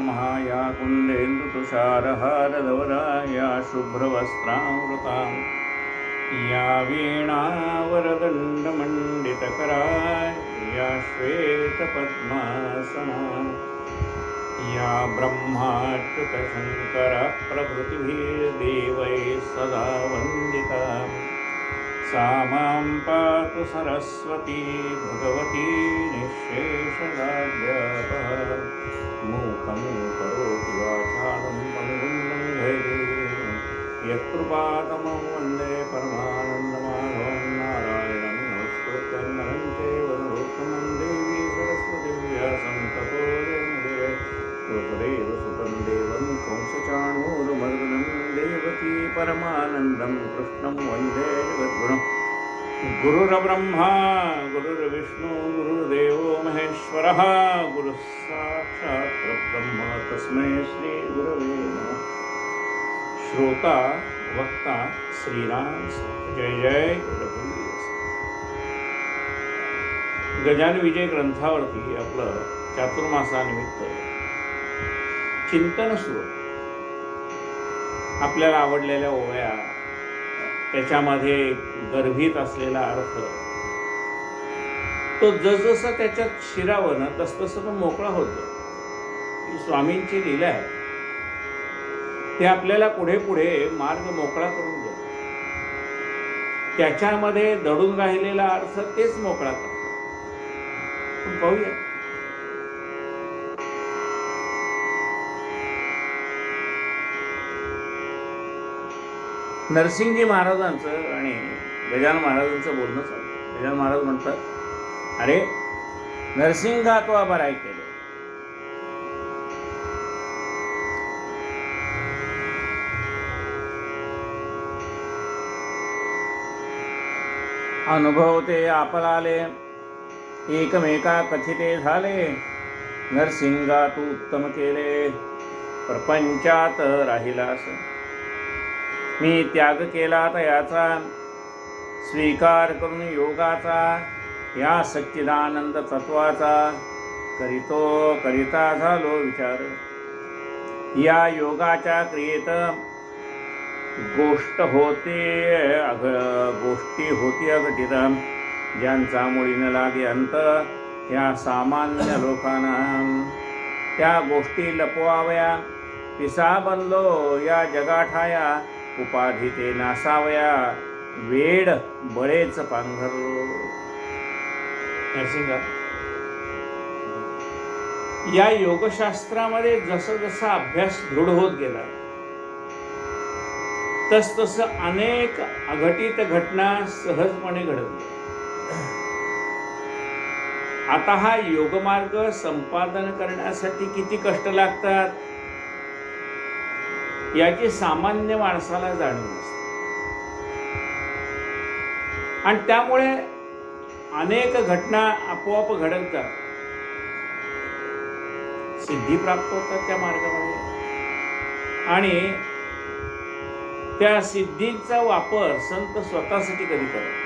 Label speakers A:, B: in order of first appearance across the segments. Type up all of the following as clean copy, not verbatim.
A: महाया कुन्देन्दुतुषारहारधवला या शुभ्रवस्त्रामृता या वीणावरदण्डमण्डितकरा या श्वेतपद्मासना या ब्रह्माच्युतशङ्करप्रभृतिभिर्देवैः सदा वन्दिता सा मां पातु सरस्वती भगवती निःशेषदाभ्यापः मूकं करोति वाचालं पङ्गुं लङ्घयते यत्कृपातमं वन्दे परमानन्दमाधवं नारायणं नमस्कृत्य नरं चैव नरोत्तमं देवी सरस्वतीं व्यासं ततो जयमुदीरये वसुदेवसुतं देवं कंसचाणूरमर्दनं देवकी परमानन्दं कृष्णं वन्दे जगद्गुरुं गुरुर्ब्रह्मा गुरुर्विष्णु गुरुर्देवो महेश्वरः गुरुः साक्षात् परब्रह्म तस्मै श्रीगुरवे नमः। श्रोता वक्ता श्रीराम जय जय रघुवीर। गजानन विजय ग्रंथावरती आपलं चातुर्मासानिमित्त चिंतन सुरू. आपल्याला आवडलेल्या ओव्या, त्याच्यामध्ये गर्भित असलेला अर्थ, तो जसजसं त्याच्यात शिरावं ना तसतसं तो मोकळा होतो. ही स्वामींची लीला आहे. ते आपल्याला पुढे पुढे मार्ग मोकळा करून देतो. त्याच्यामध्ये दडून राहिलेला अर्थ तेच मोकळा करतो. पण पाहूया नरसिंहजी महाराजांचं आणि गजानन महाराजांचं बोलणं चालतं. गजानन महाराज म्हणतात, अरे नरसिंगा तो बराय केले. अनुभव ते आपलाले एकमेका कथिते झाले. नरसिंगा तू उत्तम केले प्रपंचात राहिलास. मी त्याग केला तयाचा स्वीकार करून योगाचा. या सच्चिदानंद तत्वाचा करिता झालो विचार. या योगाच्या क्रियेत गोष्टी होती अघटित. ज्यांचा मुळी न लागे अंत या सामान्य लोकांना. त्या गोष्टी लपवाव्या पिसा बनलो या जगाठाया. उपाधी ते नासावया वेड बळेच पांघरलो. नरसिंगा या योगशास्त्रामध्ये जसं जसा अभ्यास दृढ होत गेला तसतसं अनेक अघटित घटना सहजपणे घडत. आता हा योगमार्ग संपादन करण्यासाठी किती कष्ट लागतात याची सामान्य माणसाला जाणीव नसते. आणि त्यामुळे अनेक घटना आपोआप घडत जातात. सिद्धी प्राप्त होतात त्या मार्गामध्ये आणि त्या सिद्धीचा वापर संत स्वतःसाठी कधी करतात.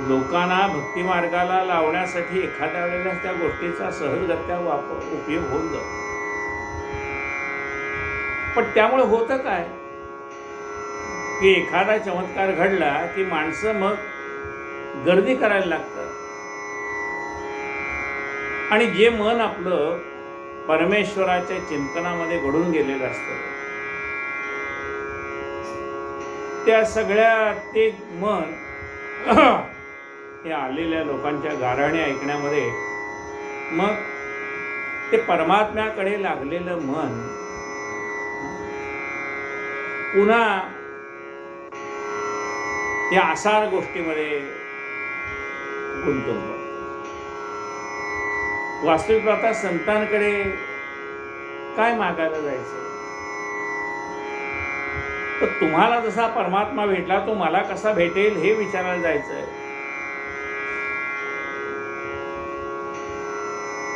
A: लोकांना भक्ती मार्गाला लावण्यासाठी एखाद्या वेळेला त्या गोष्टीचा सहजगत्या उपयोग होऊन जातो. पण त्यामुळे होतं काय की एखादा चमत्कार घडला की माणसं मग गर्दी करायला लागतात. आणि जे मन आपलं परमेश्वराच्या चिंतनामध्ये घडून गेलेलं असतं त्या सगळ्या ते मन हे आलेल्या लोकांच्या गाऱ्हाणे ऐकण्यामध्ये मग ते परमात्म्याकडे लागलेलं मन पुन्हा या आसार गोष्टीमध्ये गुंतून पडतं. वास्तविक पाहता संतांकडे काय मागायला जायचं? तर तुम्हाला जसा परमात्मा भेटला तो मला कसा भेटेल हे विचारायला जायचंय.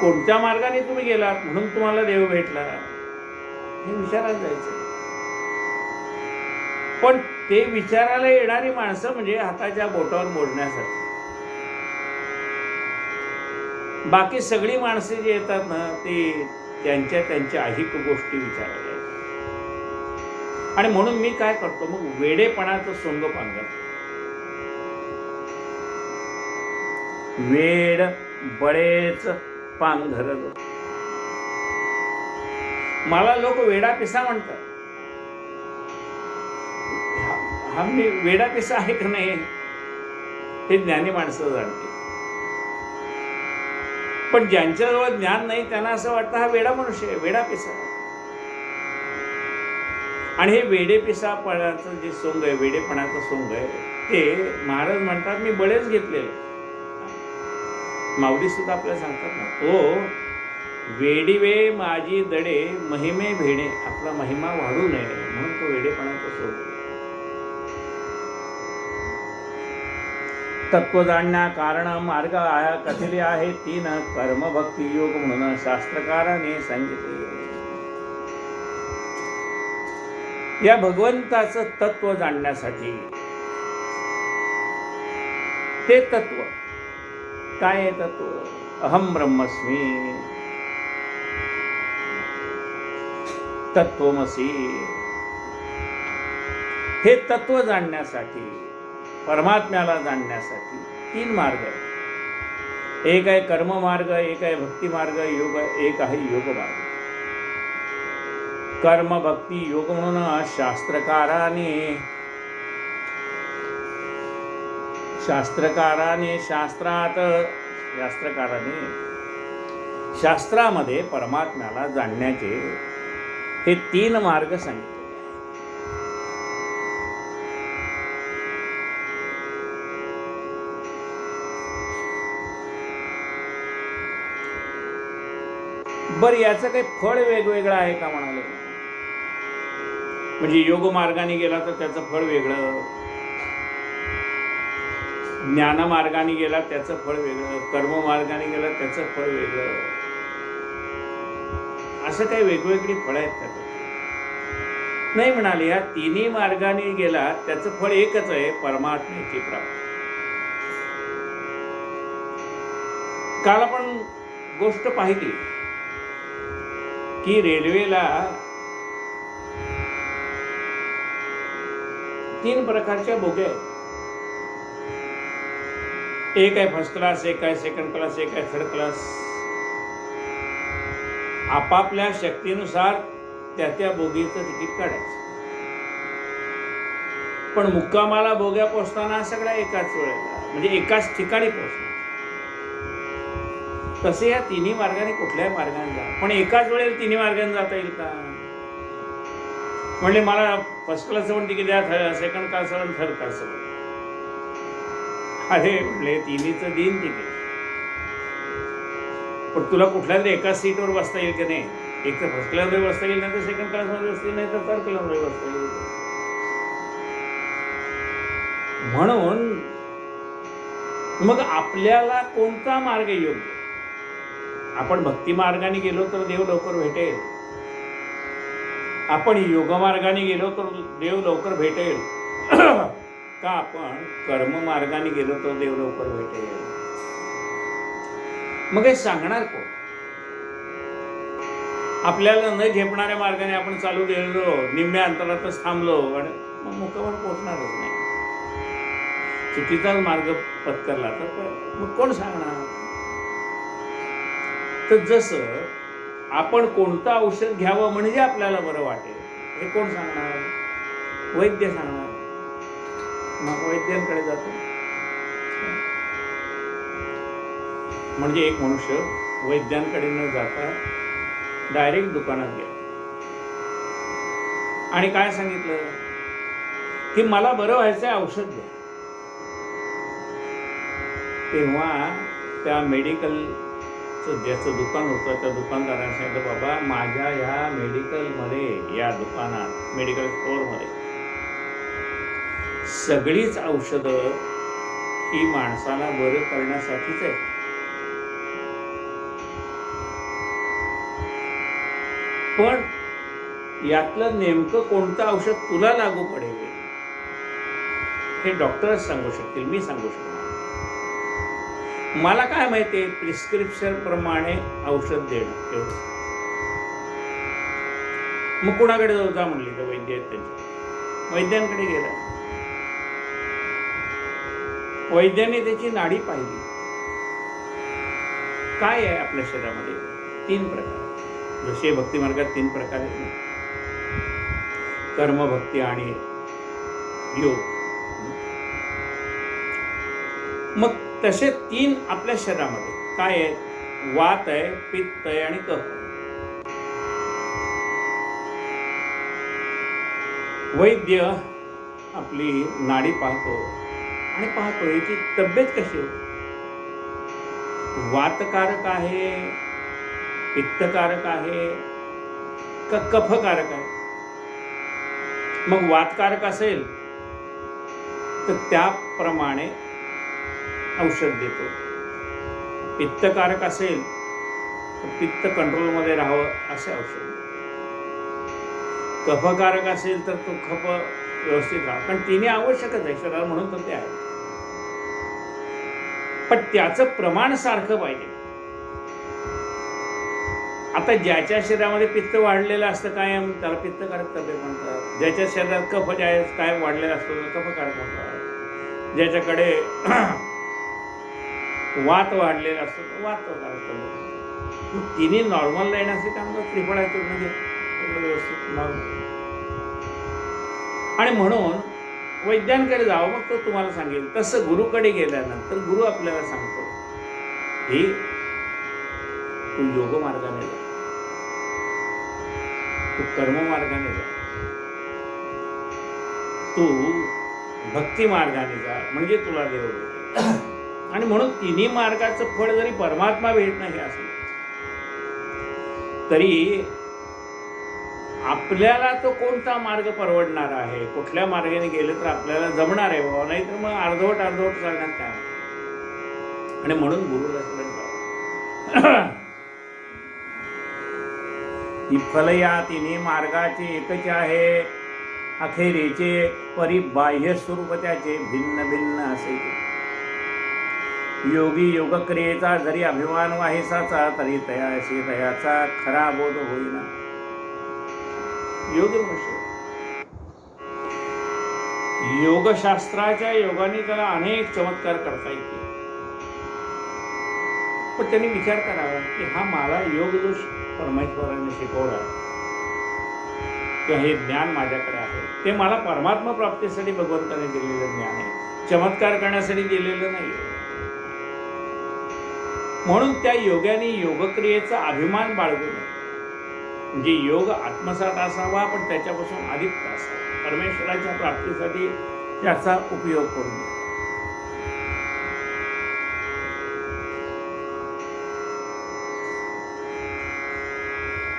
A: कोणत्या मार्गाने तुम्ही गेलात म्हणून तुम्हाला देव भेटला हे विचारायला जायचं. पण ते विचारायला येणारी माणसं म्हणजे हाताच्या बोटावर मोजण्यासाठी. बाकी सगळी माणसे जी येतात ना ती त्यांच्या त्यांच्या ऐहिक गोष्टी विचारायला येतात. आणि म्हणून मी काय करतो मग वेडेपणाचं सोंग पांघरतो. वेड बळेच पांघरलो. मला लोक वेडा पिसा म्हणतात. हा मी वेडा पिसा आहे का नाही हे ज्ञानी माणसं जाणते. पण ज्यांच्याजवळ ज्ञान नाही त्यांना असं वाटतं हा वेडा मनुष्य आहे, वेडा पिसा. आणि हे वेडेपिसापणाचं जे सोंग आहे, वेडेपणाचं सोंग आहे, ते महाराज म्हणतात मी बळेच घेतलेलं. माऊली सुद्धा आपल्याला सांगतात ना, तो वेडीवे माझी दडे महिमे भेणे. आपला महिमा वाढू नये म्हणून तो वेडेपणाचा सोंग. तत्व जाणण्या कारण मार्ग कथिले आहे तीन, कर्म भक्ती योग म्हणून शास्त्रकाराने सांगितले. या भगवंताचं तत्व जाणण्यासाठी, ते तत्व काय आहे? तत्व अहम ब्रह्मस्मी, तत्वमसी. हे तत्व जाणण्यासाठी, परमात्म्याला जाणण्यासाठी तीन मार्ग आहेत. एक आहे कर्म मार्ग, एक आहे भक्ती मार्ग, एक आहे योग मार्ग. कर्म भक्ती योग म्हणून शास्त्राने शास्त्रामध्ये परमात्म्याला जाणण्याचे हे तीन मार्ग सांगितले. बरं, याचं काही फळ वेगवेगळं आहे का म्हणाले? म्हणजे योग मार्गाने गेला तर त्याचं फळ वेगळं, ज्ञान मार्गाने गेला त्याचं फळ वेगळं, कर्म मार्गाने गेला त्याचं फळ वेगळं, असं काही वेगवेगळी फळं आहेत का? नाही म्हणाले, या तिन्ही मार्गाने गेला त्याचं फळ एकच आहे, परमात्म्याची प्राप्ती. काल आपण गोष्ट पाहिली की रेल्वेला तीन प्रकारच्या बोग्या आहेत. एक आहे फर्स्ट क्लास, एक आहे सेकंड क्लास, एक आहे थर्ड क्लास. आपापल्या शक्तीनुसार त्या बोगीचं तिकीट काढायचं. पण मुक्कामाला बोग्या पोचताना सगळ्या एकाच वेळेला, म्हणजे एकाच ठिकाणी पोचणार. तसे या तिन्ही मार्गाने कुठल्याही मार्गाने जा, पण एकाच वेळेला तिन्ही मार्गाने जाता येईल का? म्हणजे मला फर्स्ट क्लास पण तिकीट द्या, सेकंड क्लास पण, थर्ड क्लास पण. अरे म्हणले तिन्हीचं दिन तिकीट, पण तुला कुठल्या तरी एकाच सीटवर बसता येईल की नाही? एक तर फर्स्ट क्लासमध्ये बसता येईल, नाही तर सेकंड क्लासमध्ये बसता येईल, नाही तर थर्ड क्लासमध्ये बसता येईल. म्हणून मग आपल्याला कोणता मार्ग योग्य? आपण भक्ती मार्गाने गेलो तर देव लवकर भेटेल, आपण योग मार्गाने गेलो तर देव लवकर भेटेल का आपण कर्म मार्गाने गेलो तर देव लवकर भेटेल? मग हे सांगणार कोण? आपल्याला न झेपणाऱ्या मार्गाने आपण चालू गेलो, निम्म्या अंतरातच थांबलो आणि मग मुक्कामावर पोहोचणारच नाही. चुकीचाच मार्ग पत्करला तर मग कोण सांगणार? तर जसं आपण कोणतं औषध घ्यावं म्हणजे आपल्याला बरं वाटेल हे कोण सांगणार? वैद्य सांगणार. मग वैद्यांकडे जातो. म्हणजे एक मनुष्य वैद्यांकडे न जाता डायरेक्ट दुकानात गेला आणि काय सांगितलं की मला बरं व्हायचंय, औषध द्या. तेव्हा त्या मेडिकलचं ज्याचं दुकान होतं त्या दुकानदाराने सांगितलं, बाबा माझ्या ह्या मेडिकलमध्ये, या दुकानात, मेडिकल स्टोअरमध्ये सगळीच औषधं ही माणसाला बरं करण्यासाठीच आहे. पण यातलं नेमकं कोणतं औषध तुला लागू पडेल हे डॉक्टरच सांगू शकतील, मी सांगू शकणार. मला काय माहिती आहे, प्रिस्क्रिप्शन प्रमाणे औषध देणं एवढं. मग कुणाकडे जाऊ, जा म्हणली तर वैद्य आहेत त्यांच्या, वैद्यांकडे गेला. वैद्याने त्याची नाडी पाहिली. काय आहे आपल्या शरीरामध्ये? 3 प्रकार. जसे भक्ती मार्गात 3 प्रकार आहेत ना, कर्म, भक्ती आणि योग. मग तसे 3 आपल्या शरीरामध्ये काय आहेत? वात आहे, पित्त आहे आणि कफ. वैद्य आपली नाडी पाहतो आणि पाहतो याची तब्येत कशी आहे, वातकारक आहे, पित्तकारक आहे का कफकारक आहे. मग वातकारक असेल तर त्याप्रमाणे औषध देतो. पित्तकारक असेल तर पित्त कंट्रोलमध्ये राहावं असे औषध. कफकारक असेल तर तो कफ व्यवस्थित राहा, कारण तिने आवश्यकच आहे शरीराला, म्हणून तर ते आहे. पण त्याचं प्रमाण सारखं पाहिजे. आता ज्याच्या शरीरामध्ये पित्त वाढलेलं असतं कायम त्याला पित्तकारक तब्येत म्हणतात. ज्याच्या शरीरात कफ कायम वाढलेला असतो तो कफकारक म्हणतात. ज्याच्याकडे वात वाढलेला असतो तो वातकारक तब्येत. मग तिन्ही नॉर्मल येण्यासाठी आम्हाला त्रिफळा चूर्ण घे, व्यवस्थित नॉर्मल. आणि म्हणून वैद्यांकडे जावं, मग तो तुम्हाला सांगेल. तसं गुरुकडे गेल्यानंतर गुरु आपल्याला सांगतो, हे तू योग मार्गाने जा, तू कर्म मार्गाने जा, तू भक्ती मार्गाने जा, म्हणजे तुला देव भेटेल. आणि म्हणून 3 मार्गाचं फळ जरी परमात्मा भेटणं हे असलं तरी आपल्याला तो कोणता मार्ग परवडणार आहे, कुठल्या मार्गाने गेलं तर आपल्याला जमणार आहे बाबा, नाही तर मग अर्धवट चालण्यात काय. आणि म्हणून गुरुला शरण जावं. ही फल या 3 मार्गाचे एकच आहे, अखेरीचे परिबाह्य स्वरूप त्याचे भिन्न भिन्न असे. योगी योगक्रियेचा जरी अभिमान वाहिसाचा, तरी तयाशी तयाचा खरा बोध होईना. योगी मनुष्य योगशास्त्राच्या योगाने त्याला अनेक चमत्कार करता येते. पण त्यांनी विचार करावा की हा मला योग जो परमेश्वराने शिकवला किंवा हे ज्ञान माझ्याकडे आहे ते मला परमात्मा प्राप्तीसाठी भगवंताने दिलेलं ज्ञान आहे, चमत्कार करण्यासाठी दिलेलं नाही. म्हणून त्या योग्याने योगक्रियेचा अभिमान बाळगू नये. म्हणजे योग आत्मसात असावा, पण त्याच्यापासून अधिक असावा. परमेश्वराच्या प्राप्तीसाठी त्याचा उपयोग करून घ्या.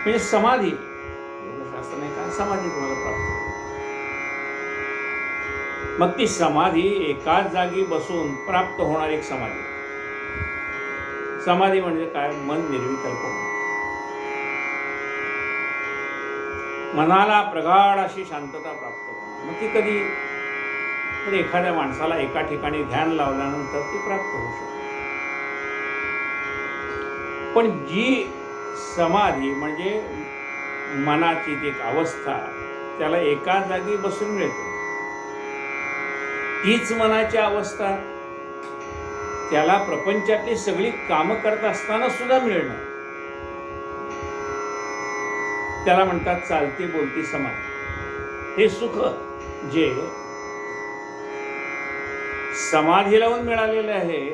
A: म्हणजे समाधी, योगशास्त्र नाही का, समाधी तुम्हाला प्राप्त होईल. मग ती समाधी एकाच जागी बसून प्राप्त होणार एक समाधी. समाधी म्हणजे काय? मन निर्विकल्प होणं, मनाला प्रगाढ अशी शांतता प्राप्त होणं. मग ती कधी तर एखाद्या माणसाला एका ठिकाणी ध्यान लावल्यानंतर ती प्राप्त होऊ शकते. पण जी समाधी म्हणजे मनाची एक अवस्था, त्याला एका जागी बसून मिळते. तीच मनाची अवस्था त्याला प्रपंचातली सगळी कामं करत असताना सुद्धा मिळणं, त्याला म्हणतात चालती बोलती समाधी. हे सुख जे समाधी लावून मिळालेलं आहे,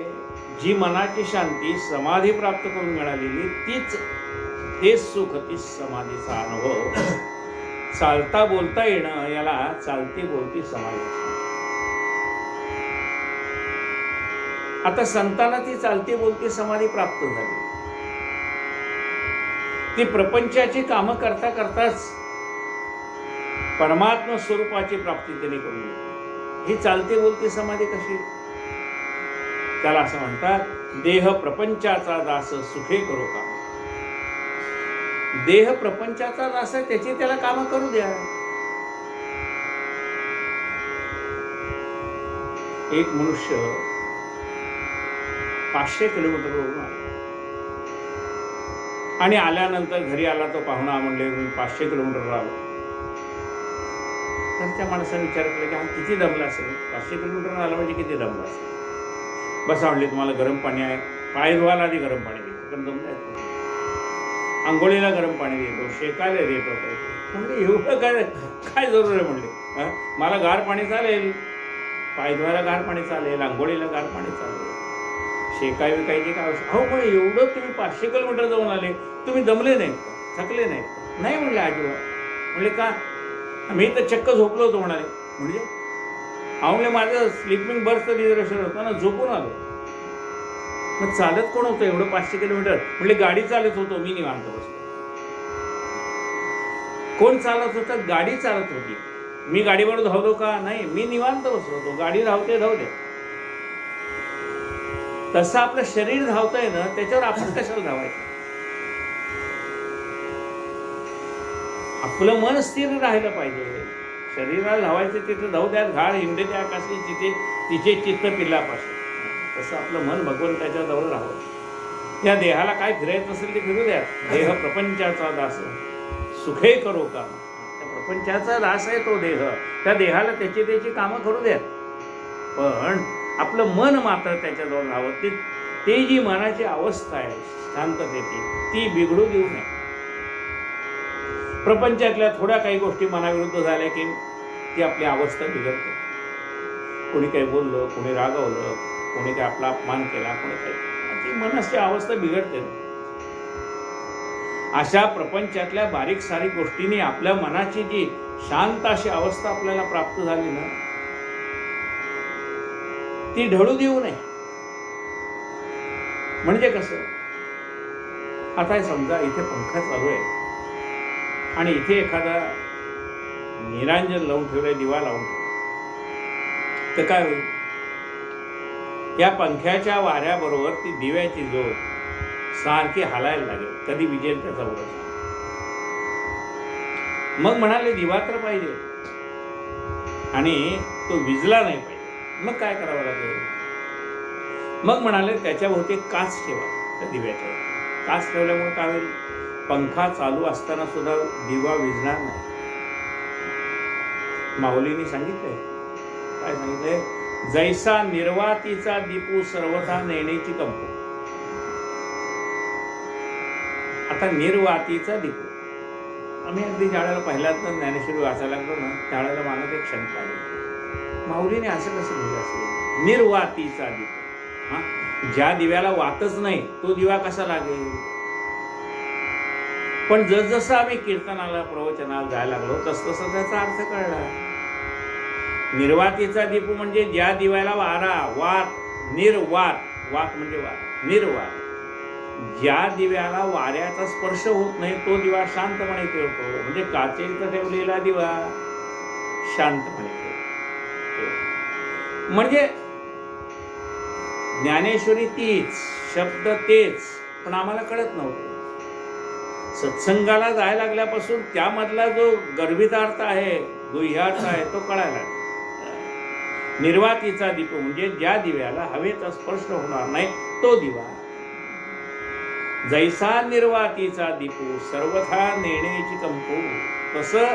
A: जी मनाची शांती समाधी प्राप्त करून मिळालेली, तेच सुख, ती समाधीचा अनुभव. चालता बोलता येणं याला चालती बोलती समाधी. आता संतांना ती चालती बोलती समाधी प्राप्त झाली. ती प्रपंचाची कामं करता करताच परमात्मा स्वरूपाची प्राप्ती त्यांनी करून घेतली. ही चालती बोलती समाधी कशी? त्याला असं म्हणतात, देह प्रपंचाचा दास सुखे करो काम. देह प्रपंचाचा दास आहे, त्याची त्याला कामं करू द्या. एक मनुष्य 500 किलोमीटरवरून आला. आणि आल्यानंतर घरी आला तो पाहुणा, म्हणले मी 500 किलोमीटरवर आलो. तर त्या माणसाने विचार केला की हा किती दमला असेल, 500 किलोमीटर आला म्हणजे किती दमला असेल. बसा म्हणले, तुम्हाला गरम पाणी आहे, पाय धुवायला आधी गरम पाणी देतो, पण दमलाय, आंघोळीला गरम पाणी देतो, शेकायला देतो. म्हणजे एवढं काय काय जरूर आहे म्हणले, मला गार पाणी चालेल, पाय धुवायला गार पाणी चालेल, आंघोळीला गार पाणी चालेल, शेकाय विकायची काय आवश्यक. हो, पण एवढं तुम्ही 500 किलोमीटर जाऊन आले, तुम्ही दमले नाहीत का, थकले नाहीत का? नाही म्हणले अजिबात. म्हणले का? मी तर चक्क झोपलो होतो म्हणाले. म्हणजे म्हणले माझं स्लीपिंग बर्थचं रिझर्वेशन होतं ना, झोपून आलो. मग चालत कोण होतं एवढं 500 किलोमीटर? म्हणजे गाडी चालत होतो, मी निवांत बसलो. कोण चालत होतं? गाडी चालत होती. मी गाडीवर धावलो का? नाही, मी निवांत बसलो होतो. गाडी धावते धावू दे. तसं आपलं शरीर धावतंय ना, त्याच्यावर आपण कशाला धावायचं? आपलं मन स्थिर राहिलं पाहिजे. शरीराला धावायचं तिथे धावू द्या, घाड हिंडे त्या आकाशी जिथे तिचे चित्त पिल्लापासून. तसं आपलं मन भगवंताच्या जवळ राहावं. या देहाला काय फिरायचं असेल ते फिरू द्या. देह प्रपंचाचा दास, सुखे करो काम. त्या प्रपंचाचा दास आहे तो देह. त्या देहाला त्याची कामं करू द्या, पण आपलं मन मात्र त्याच्याजवळ राहावं. ते जी मनाची अवस्था आहे शांततेची, ती बिघडू देऊ नये. प्रपंचातल्या थोड्या काही गोष्टी मनाविरुद्ध झाल्या की ती आपली अवस्था बिघडते. कोणी काही बोललं, कोणी रागवलं, कोणी काही आपला अपमान केला, कोणी काही, ती मनाची अवस्था बिघडते. अशा प्रपंचातल्या बारीक सारीक गोष्टींनी आपल्या मनाची जी शांत अशी अवस्था आपल्याला प्राप्त झाली ना, ती ढळू देऊ नये. म्हणजे कसं, आता समजा इथे पंखा चालू आहे आणि इथे एखादा निरांजन लावून ठेवलंय, दिवा लावून ठेवलाय, तर काय होईल? या पंख्याच्या वाऱ्याबरोबर ती दिव्याची ज्योत सारखी हालायला लागेल. कधी विजेल त्याचा भरोसा. मग म्हणाले दिवा तर पाहिजे आणि तो विजला नाही पाहिजे. मग काय करावं लागेल? मग म्हणाले त्याच्याभोवती काच ठेवा. त्या दिव्याच्या काच ठेवल्यामुळे काय होईल? पंखा चालू असताना सुद्धा दिवा विझणार नाही. माऊलींनी सांगितलंय, काय सांगितलंय? जैसा निर्वातीचा दीपू सर्वथा नेण्याची कंपू. आता निर्वातीचा दीपू, आम्ही अगदी ज्यावेळेला पहिल्यांदा ज्ञानेश्वरी वाचायला लागलो ना, त्यावेळेला मनात एक शंका आली, माऊलीने असं कसं लिहिलं असेल? निर्वातीचा दीपू. ज्या दिव्याला वातच नाही तो दिवा कसा लागेल? पण जसजसं आम्ही कीर्तनाला, प्रवचनाला जायला लागलो तसतसं त्याचा अर्थ कळला. निर्वातीचा दीपू म्हणजे ज्या दिव्याला वारा, वात, निर्वात, वात म्हणजे वात, निर्वात, ज्या दिव्याला वाऱ्याचा स्पर्श होत नाही तो दिवा शांतपणे ठेवतो. म्हणजे काचेचा ठेवलेला दिवा शांतपणे ठेवतो. म्हणजे ज्ञानेश्वरी तीच, शब्द तेच, पण आम्हाला कळत नव्हतं. सत्संगाला जायला लागल्यापासून त्यामधला जो गर्भितार्थ आहे, गुह्यार्थ आहे, तो कळायला. निर्वातीचा दीप म्हणजे ज्या दिव्याला हवेचा स्पर्श होणार नाही तो दिवा. जैसा निर्वातीचा दीपू सर्वथा नेण्याची कंपू. तसं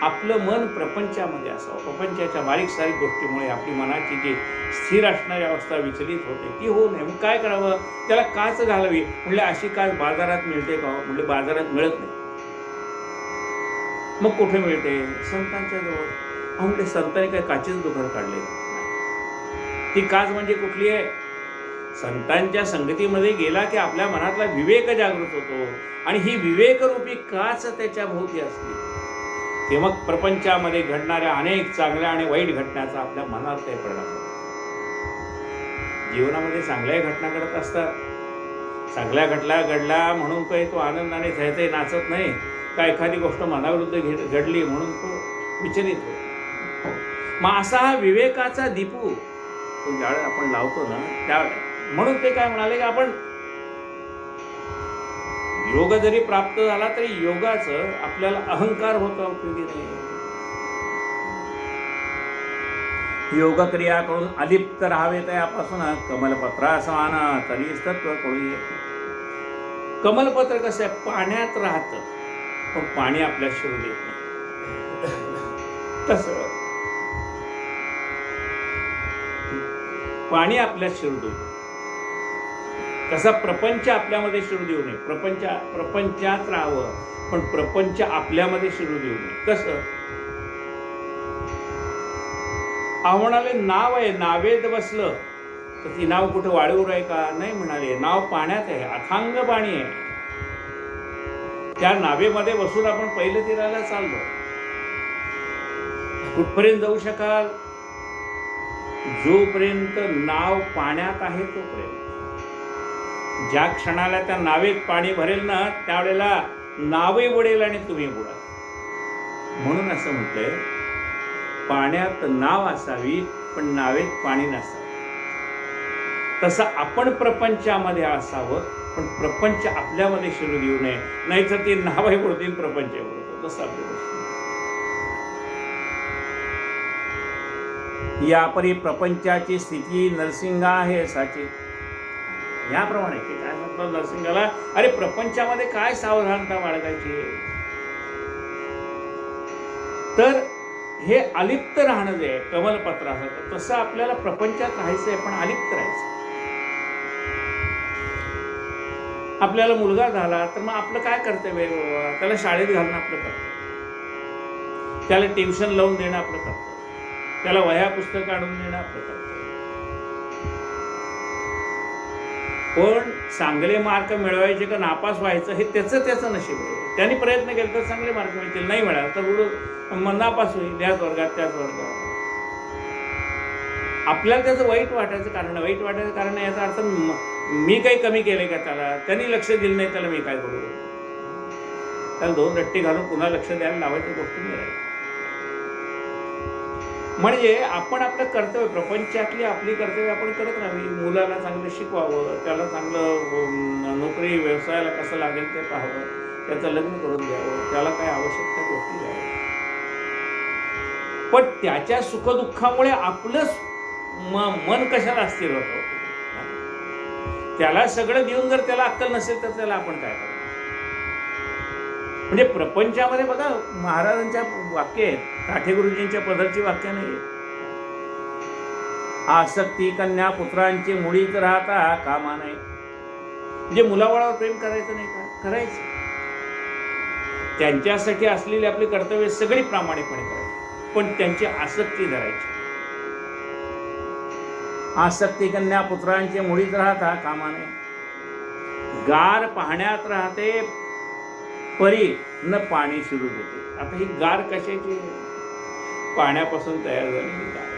A: आपलं मन प्रपंचामध्ये असावं. प्रपंचाच्या बारीक सारीक गोष्टीमुळे आपली मनाची जी स्थिर असणारी अवस्था विचलित होते ती होऊ नये. मग काय करावं? त्याला काच घालावी. म्हणजे अशी काच बाजारात मिळते का? म्हणजे बाजारात मिळत नाही. मग कुठे मिळते? संतांच्या जवळ. म्हणजे संतांनी काय काचेचं दुकान काढले नाही. ती काच म्हणजे कुठली आहे? संतांच्या संगतीमध्ये गेला की आपल्या मनातला विवेक जागृत होतो आणि ही विवेकरूपी काच त्याच्या भोवती असली की मग प्रपंचामध्ये घडणाऱ्या अनेक चांगल्या आणि वाईट घटनांचा आपल्या मनावर काही परिणाम होतो. जीवनामध्ये चांगल्याही घटना घडत असतात. चांगल्या घडला म्हणून काही तो आनंदाने झैझै नाचत नाही, का एखादी गोष्ट मनाविरुद्ध घडली म्हणून तो विचलित होतो. मग असा हा विवेकाचा दीपू तो ज्यावेळेला आपण लावतो ना त्यावेळेला, म्हणून ते काय म्हणाले की आपण योग जरी प्राप्त झाला तरी योगाचं आपल्याला अहंकार होतो उपयोगी नाही. योगक्रिया करून अलिप्त राहावे त्यापासून कमलपत्रा समान तरी तत्व कळू. कमलपत्र कसं आहे, पाण्यात राहतं पण पाणी आपल्यात शिरू देत नाही. तसं पाणी आपल्यात शिरू देऊ. कसा प्रपंच आपल्यामध्ये शिरू देऊ नये. प्रपंचात राहावं पण प्रपंच आपल्यामध्ये शिरू देऊ नये. कसं म्हणाले, नाव आहे, नावेत बसलं तर ती नाव कुठं वाळूवर आहे का? नाही म्हणाले, नाव पाण्यात आहे, अथांग पाणी आहे. त्या नावेमध्ये बसून आपण पहिलं तीराला चाललो. कुठपर्यंत जाऊ शकाल? जोपर्यंत नाव पाण्यात आहे तोपर्यंत. ज्या क्षणाला त्या नावेत पाणी भरेल ना, त्यावेळेला नावही बुडेल आणि तुम्ही बुडाल. म्हणून असं म्हटलंय, पाण्यात नाव असावी पण नावेत पाणी नसावं. तसं आपण प्रपंचामध्ये असावं पण प्रपंच आपल्यामध्ये शिरू देऊ नये. नाहीतर ती नावही बुडतील, प्रपंचही बुडतो. तसं आपली गोष्ट. यापरी प्रपंचाची स्थिती नरसिंगा आहे साची. याप्रमाणे की काय म्हटलं नरसिंगाला, अरे प्रपंचामध्ये काय सावधानता बाळगायची. तर हे अलिप्त राहणं जे आहे कमलपत्रासारखं, तसं आपल्याला प्रपंचात राहायचंय पण अलिप्त राहायचं. आपल्याला मुलगा झाला तर मग आपलं काय कर्तव्य आहे बाबा? त्याला शाळेत घालणं आपलं कर्तव्य, त्याला ट्युशन लावून देणं आपलं कर्तव्य, त्याला वह्या पुस्तकं आणून देणं आपलं कर्तव्य. पण चांगले मार्क मिळवायचे का नापास व्हायचं हे त्याचं नशीब आहे. त्यांनी प्रयत्न केले तर चांगले मार्क मिळतील, नाही मिळालं तर नापास होईल, याच वर्गात त्याच वर्गात. आपल्याला त्याचं वाईट वाटायचं कारण याचा अर्थ मी काही कमी केले का त्याला, त्यांनी लक्ष दिलं नाही त्याला मी काय करू. त्याला दोन रट्टे घालून पुन्हा लक्ष द्यायला लावायची गोष्ट नाही राहील. म्हणजे आपण आपलं कर्तव्य, प्रपंचातली आपली कर्तव्य आपण करत राहावी. मुलाला चांगलं शिकवावं, त्याला चांगलं नोकरी व्यवसायाला कसं लागेल ते पाहावं, त्याचं लग्न करून द्यावं, त्याला काय आवश्यक गोष्टी द्यावं. पण त्याच्या सुखदुःखामुळे आपलं मन कशाला अस्थिर होतं. त्याला सगळं देऊन जर त्याला अक्कल नसेल तर त्याला आपण काय करणार. म्हणजे प्रपंचामध्ये बघा महाराजांच्या वाक्य आहेत, काठे गुरुजींच्या पदरची वाक्य नाही. आसक्ती कन्या पुत्रांची मुळीच राहता कामा नाही. म्हणजे मुलाबाळावर प्रेम करायचं नाही का? करायचं. त्यांच्यासाठी असलेली आपली कर्तव्य सगळी प्रामाणिकपणे करायची पण त्यांची आसक्ती धरायची. आसक्ती कन्या पुत्रांची मुळीच राहता कामा नाही. गार पाहण्यात राहते परी न पाणी शिरू देते. आता ही गार कशाची? पाण्यापासून तयार झालेली गार.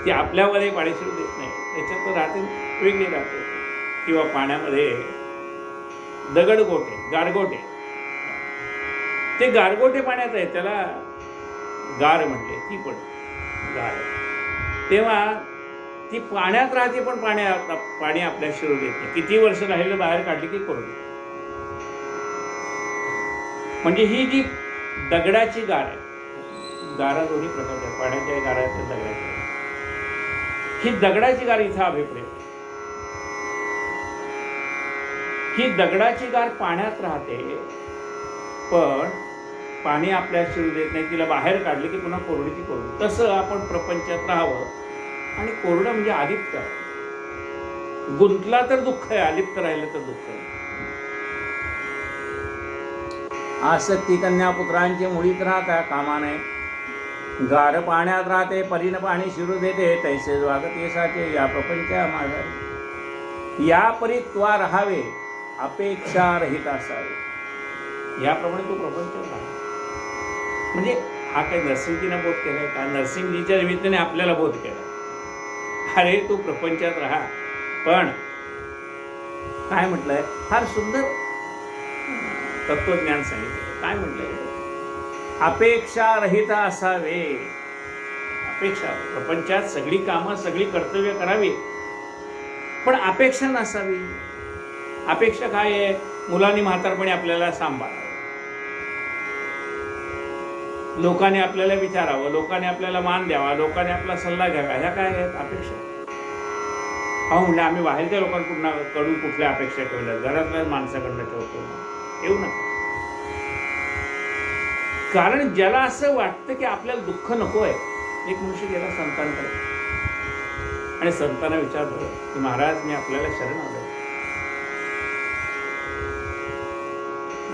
A: ती आपल्यामध्ये पाणी शिरू देत नाही, त्याच्यात राहते वेगळी राहते. किंवा पाण्यामध्ये दगडगोटे, गारगोटे, ते गारगोटे पाण्यात आहे, त्याला गार म्हणले. ती पण गार. तेव्हा ती पाण्यात राहते पण पाणी आपल्या शिरू देत नाही. किती वर्ष राहिलं बाहेर काढली की करू. म्हणजे ही जी दगडाची गार आहे, गारा दोन्ही प्रकारच्या, पाण्याच्या गाराच्या, दगडाच्या. ही दगडाची गार इथं अभिप्रेत. ही दगडाची गार पाण्यात राहते पण पाणी आपल्या शिरू देत नाही. तिला बाहेर काढली की पुन्हा कोरडीची कोरडी. तसं आपण प्रपंचात राहावं. आणि कोरडं म्हणजे अलिप्त. गुंतला तर दुःख आहे, अलिप्त राहिलं तर दुःख आहे. आसक्ती कन्या पुत्रांची मुळीत राहता कामा नये. गार पाण्यात राहते परीन पाणी शिरू देते. तैसे वागत येसाचे या प्रपंचा माझा. या परी त्वा राहावे अपेक्षा रहित असावे. याप्रमाणे तो प्रपंच राहा. म्हणजे हा काही नरसिंगजीनं बोध केलाय का? नरसिंगजीच्या निमित्ताने आपल्याला बोध केला. अरे तू प्रपंचात राहा पण काय म्हटलंय, फार सुंदर तत्वज्ञान सांगितलं. काय म्हटलंय? अपेक्षा रहित असावे. अपेक्षा, प्रपंचात सगळी कामं सगळी कर्तव्य करावी पण अपेक्षा नसावी. अपेक्षा काय आहे? मुलांनी म्हातारपणी आपल्याला सांभाळावं, लोकांनी आपल्याला विचारावं, लोकांनी आपल्याला मान द्यावा, लोकांनी आपला सल्ला घ्यावा, ह्या काय आहेत अपेक्षा. अहो म्हणजे आम्ही बाहेरच्या लोकांकडून कुठल्या अपेक्षा ठेवल्या, घरातल्याच माणसाकडनं ठेवतो, ठेवू नका. कारण ज्याला असं वाटतं की आपल्याला दुःख नको आहे, एक मनुष्य गेला संतांकडे आणि संतांना विचारलं की महाराज मी आपल्याला शरण आलोय,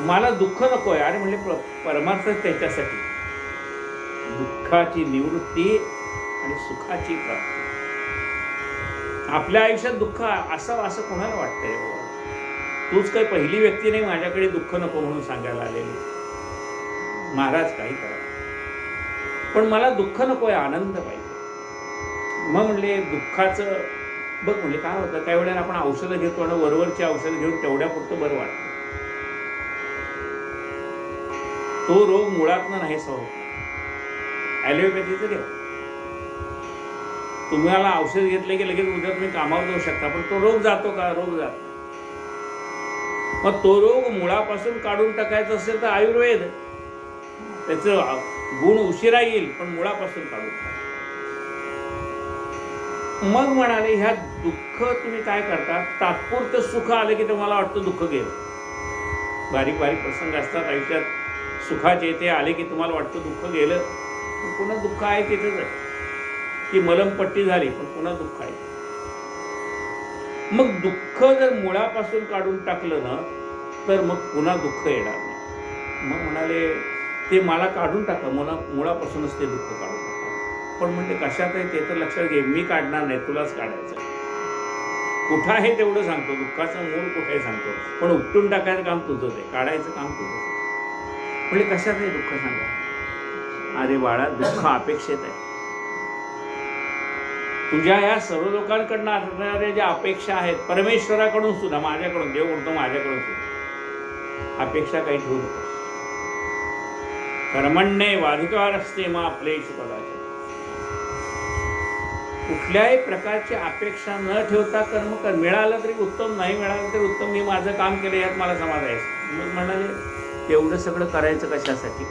A: मला दुःख नको आहे. अरे म्हणले परमार्थ त्याच्यासाठी दुःखाची निवृत्ती आणि सुखाची प्राप्ती. आपल्या आयुष्यात दुःख असावं असं कोणाला वाटतंय बाबा? तूच काही पहिली व्यक्ती नाही माझ्याकडे दुःख नको म्हणून सांगायला आलेली. महाराज काही करा, पण मला दुःख नको आहे, आनंद पाहिजे. मग म्हणले दुःखाचं बघ म्हणजे काय होतं, काही वेळेला आपण औषधं घेतो आणि वरवरची औषधं घेऊन तेवढ्यापुरतं बरं वाटतं. तो रोग मुळातनं नाही होत. ॲलोपॅथीचं घ्या, तुम्हाला औषध घेतले की लगेच उद्या तुम्ही कामावर जाऊ शकता, पण तो रोग जातो का? रोग जातो. मग तो रोग मुळापासून काढून टाकायचा असेल तर आयुर्वेद, त्याचं गुण उशिरा येईल पण मुळापासून काढून टाका. मग म्हणाले ह्या दुःख तुम्ही काय करता, तात्पुरतं सुख आलं की तुम्हाला वाटतं दुःख गेलं. बारीक बारीक प्रसंग असतात आयुष्यात सुखाचे, ते आले की तुम्हाला वाटतं दुःख गेलं, पण पुन्हा दुःख आहे तिथेच आहे. ती मलमपट्टी झाली पण पुन्हा दुःख आहे. मग दुःख जर मुळापासून काढून टाकलं ना तर मग पुन्हा दुःख येणार नाही. मग म्हणाले ते मला काढून टाका, मुळापासूनच ते दुःख काढून टाका. पण म्हणजे कशात आहे ते तर लक्षात घे, मी काढणार नाही, तुलाच काढायचं. कुठं आहे तेवढं सांगतो, दुःखाचं मूळ कुठे आहे सांगतो, पण उपटून टाकायचं काम तुझं, ते काढायचं काम तुझं. म्हणजे कशात आहे दुःख सांगा? अरे बाळा दुःख अपेक्षित आहे. तुझ्या या सर्व लोकांकडनं असणाऱ्या ज्या अपेक्षा आहेत, परमेश्वराकडून सुद्धा, माझ्याकडून, देव म्हणतो माझ्याकडून सुद्धा अपेक्षा काही ठेवू नको. कर्मण्येवाधिकार असते मा क्लेश कदाचित. कुठल्याही प्रकारची अपेक्षा न ठेवता कर्म कर. मिळालं तरी उत्तम, नाही मिळालं तरी उत्तम, मी माझं काम केलं यात मला समाधान आहे. मग म्हणाले एवढं सगळं करायचं कशासाठी?